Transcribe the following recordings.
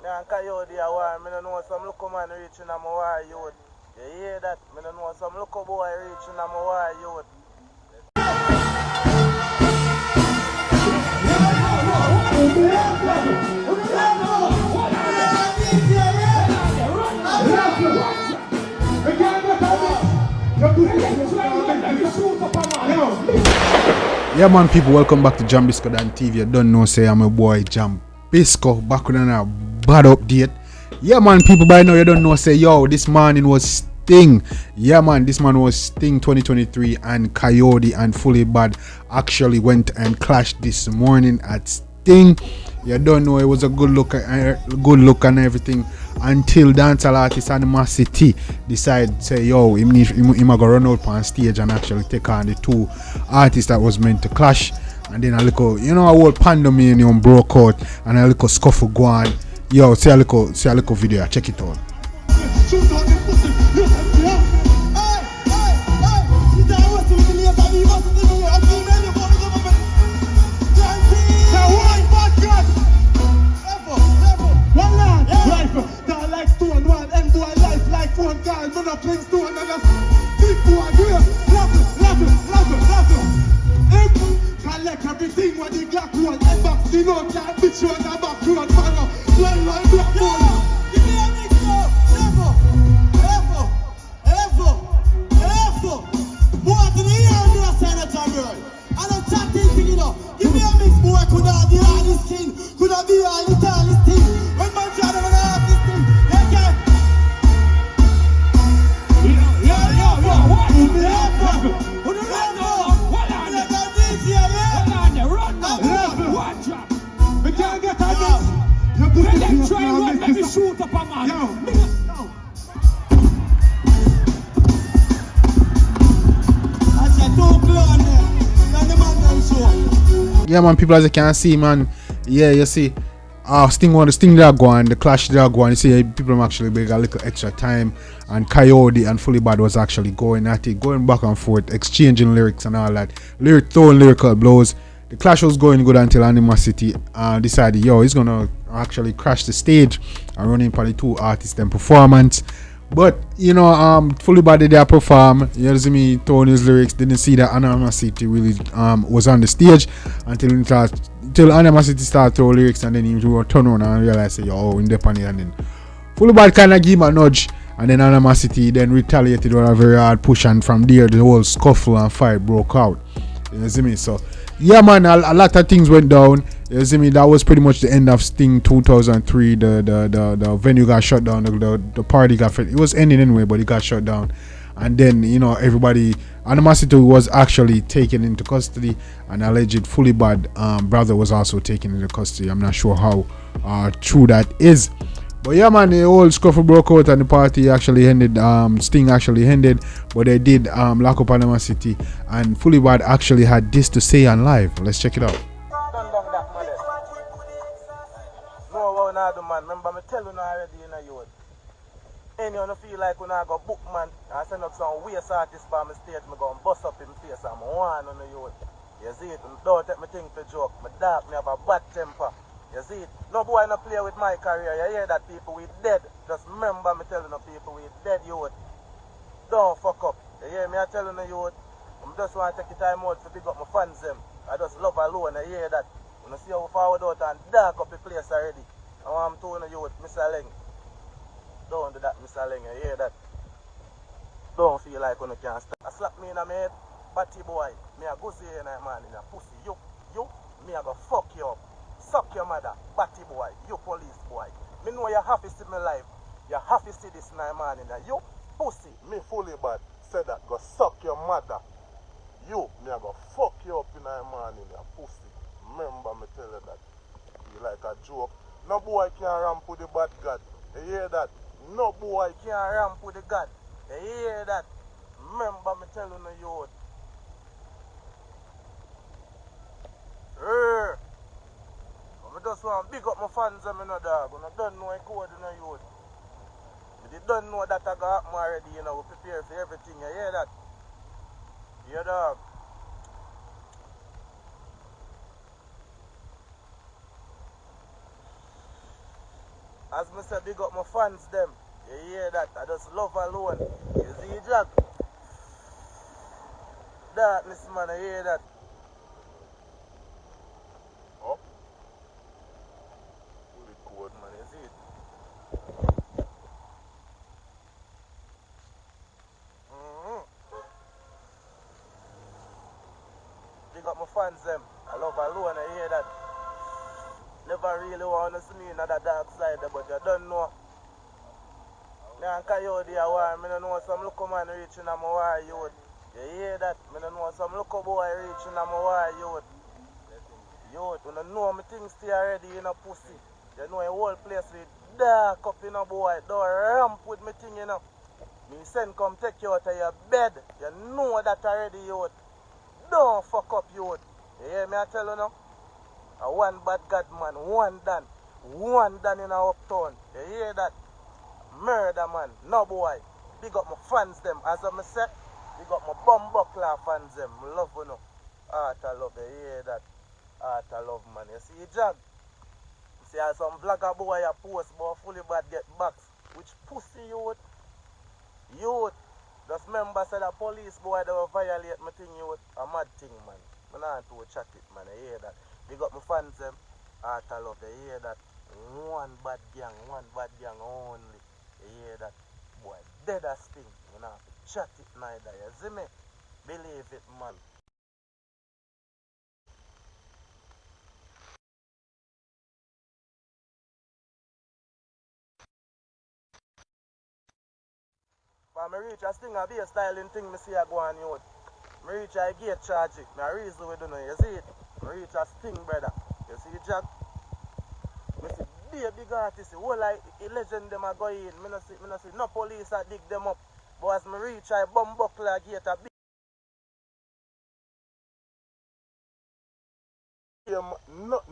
and Coyote a war. I don't know some local man reaching a war youth. You hear that? I don't know some local boy reaching a war youth. Yeah man, people, welcome back to Jambisco Dan TV. You don't know, say I'm a boy Jambisco, back with a bad update. Yeah man, people, by now you don't know, say yo, this morning was Sting. Yeah man, this man was Sting 2023, and Coyote and Fully Bad actually went and clashed this morning at Sting. You don't know, it was a good look and everything, until dancehall artist Honormosity decide say yo, him go run out on stage and actually take on the two artists that was meant to clash. And then a little, a whole pandemonium broke out and a little scuffle go on. Yo, see a little video, check it out. Everything what the Glock one, and back the note, can't bitch you on the back road, man. Line black ball. Give me a mix now, ever. Boy, to the year you are senator girl. And I'm chatting to you know. Give me a mix, boy, could have the hardest thing, could have be all the tallest thing. When man try to have this thing, yeah. What? Give me ever. Let me shoot up a man. Yeah man, people, as you can see, man. Yeah, you see, Sting there go on, the clash there go on. You see, people actually bring a little extra time, and Coyote and Fully Bad was actually going at it, going back and forth, exchanging lyrics and all that, throwing lyrical blows. The clash was going good until Honormosity decided, yo, he's gonna actually crash the stage and run in for the two artists and performance. But Fully Bad did perform. You see me throwing his lyrics, didn't see that Honormosity really was on the stage until Honormosity started throwing lyrics, and then he turn around and realize, say, yo, independent, and then Fully Bad kind of gave him a nudge, and then Honormosity then retaliated with a very hard push, and from there the whole scuffle and fight broke out. You see me? So yeah man, a lot of things went down. You see me? That was pretty much the end of Sting 2003. The venue got shut down. The party it was ending anyway, but it got shut down. And then everybody, Honormosity was actually taken into custody, and alleged Fully Bad brother was also taken into custody. I'm not sure how true that is. But yeah man, the whole scuffle broke out and the party actually ended. Sting actually ended, but they did lock up Honormosity, and Fully Bad actually had this to say on live. Let's check it out. No, man. Remember me tell you already, you anyone feel like when I go book man and send up some waste artist for my stage, me go and bust up him face and I want on the youth. You see it? Don't take me thing for joke. My dog, me have a bad temper. You see it? No boy no play with my career. You hear that, people? We dead. Just remember me telling the people we dead, youth. Don't fuck up. You hear me? I telling the youth. I just want to take the time out to pick up my fans them. I just love alone. You hear that? When I see how forward out and dark up the place already. I want to tell the youth, Mr. Leng. Don't do that, Mr. Leng. You hear that? Don't feel like when you can't stop. I slap me in the head. Batty boy. Me a go see you in a man in a pussy. You. Me a go fuck you up. Suck your mother, batty boy, you police boy. Me know you have to see my life. You have to see this night man in there. You pussy, me Fully Bad said that go suck your mother. You, me a go fuck you up in a man in your pussy. Remember me tell you that. You like a joke. No boy can ramp with the bad God. You hear that? No boy can ramp with the God. You hear that? Remember me telling you. I just want to big up my fans and my dog. When I don't know I code in the youth. If you don't know that I got happen already, we prepare for everything. You hear that? Yeah, dog. As me say, big up my fans them. You hear that? I just love alone. You see, Jack? Darkness, man, I hear that. Up. Fully cold, man, you see it? Big up my fans them. I love alone, I hear that. Never really want to see me in that dark side, but you don't know. Me and Coyote are war. I don't know some local man reaching on my war youth. You hear that? I don't know some local boy reaching on my war youth. Youth, you don't know me things stay already in a pussy. You know a whole place with dark up in a boy. Don't ramp with me thing, you know. Me send come take you out of your bed. You know that already, youth. Don't fuck up, youth. You hear me I tell you now? A one bad god man, one done in a uptown. You hear that? Murder man, no boy. Big up my fans them, as I say. Big up my bum buckler fans them. Love you know. Heart of love, you hear that? Heart of love man. You see Jag? You see how some vlogger boy a post but fully bad get box. Which pussy youth? Youth. Just remember say the police boy that will violate my thing youth. A mad thing man. I not to chat it man, you hear that? Big up my fans them, heart of love, you hear that? One bad gang only. You hear that? Boy, dead as thing. You know, chat it neither, you see me? Believe it, man. When I reach a sting, I be a styling thing, I see I go on you. I reach a gate charge it. I reason with you know, you see it? I reach a sting, brother. You see it, Jack? I see be a big artist, whole like a legend them a go in. I no see no police a dig them up. But as I reach a bum buckler gate a big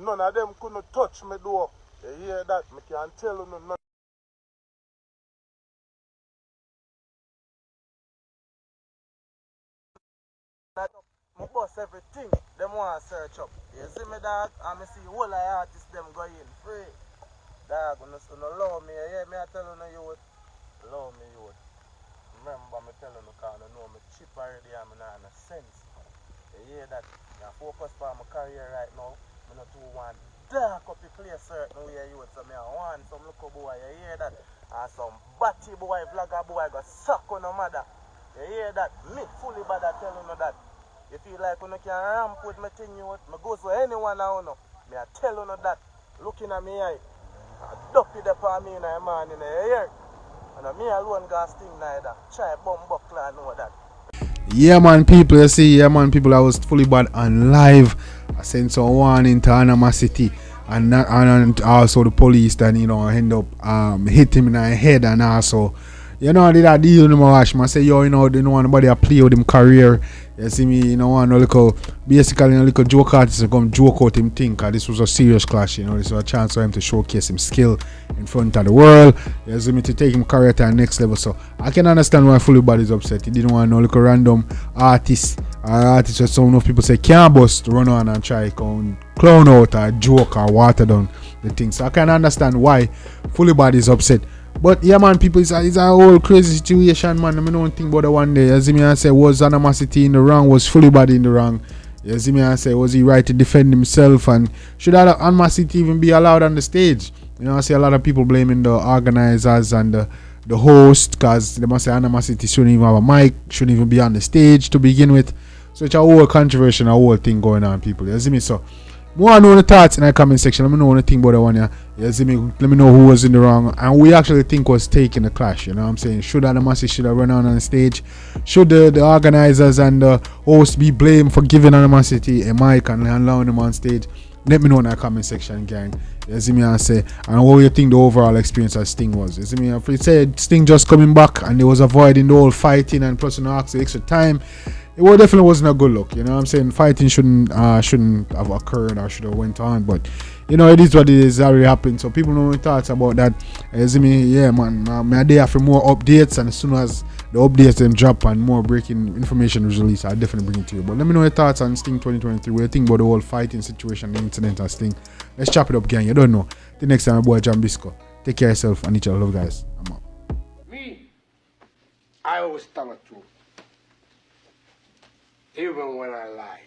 none of them couldn't touch me door. You hear that? I can't tell you none. I bust everything, them want to search up. You see me dog, and I see whole of artists them go in free. Dog, you don't love me, you hear me I tell you youth. Love me youth. Remember me telling you because I know me cheap already and I not no sense. You hear that? I focus on my career right now. I not too want dark up the place certain way youth. So I want some local boy, you hear that? And some batty boy, vlogger boy go suck on no mother. You hear that? Me fully bad at telling you that. You feel like when you can ramp with me thing you me go to anyone I know. Me I tell you that. Looking at me eye. I dumpy the for me in the morning, you hear? And me alone got sting neither. Try bum buckler and know that. Yeah man people, you see, yeah man people, I was fully bad on live. I sent some warning to Honormosity and also the police that you know end up hit him in the head and also you know, I did that deal in my watch. I say, yo, you know, they don't want nobody to play with him career. You see me, you know, want no little, basically, a little joke artist to come joke out him thing. Cause this was a serious clash, you know. This was a chance for him to showcase him skill in front of the world. You see me, to take him career to the next level. So I can understand why Fully Bad is upset. He didn't want no little random artist that some of people say can't bust run on and try to clown out or joke or water down the thing. So I can understand why Fully Bad is upset. But yeah man people, it's a whole crazy situation man. I mean, don't think about the one day. You see me and say, was Honormosity in the wrong? Was Fully Bad in the wrong? You see me and say, was he right to defend himself? And should Honormosity even be allowed on the stage? You know, I see a lot of people blaming the organizers and the host, because they must say Honormosity shouldn't even have a mic, shouldn't even be on the stage to begin with. So it's a whole controversy and a whole thing going on people. You see me? So more know the thoughts in the comment section. Let me know anything about the one here. You see me? Let me know who was in the wrong and we actually think was taking the clash. You know what I'm saying? Should Honormosity should have run on the stage? Should the organizers and the host be blamed for giving Honormosity a mic and allowing them on stage? Let me know in the comment section, gang. You see me? And say, and what you think the overall experience of Sting was? You see me? If you said Sting just coming back and they was avoiding the whole fighting and plus no extra time, it definitely wasn't a good look. You know what I'm saying? Fighting shouldn't have occurred or should have went on, but you know it is what it is. That already happened. So people know my thoughts about that. You see me? Yeah, man. I'm there for more updates, and as soon as the updates them drop and more breaking information is released, I'll definitely bring it to you. But let me know your thoughts on Sting 2023. What you think about the whole fighting situation, the incident, and Sting? Let's chop it up, gang. You don't know. Till next time, my boy Jambisco. Take care of yourself and each other. Love, guys. I'm out. Me, I always tell the truth. Even when I lie.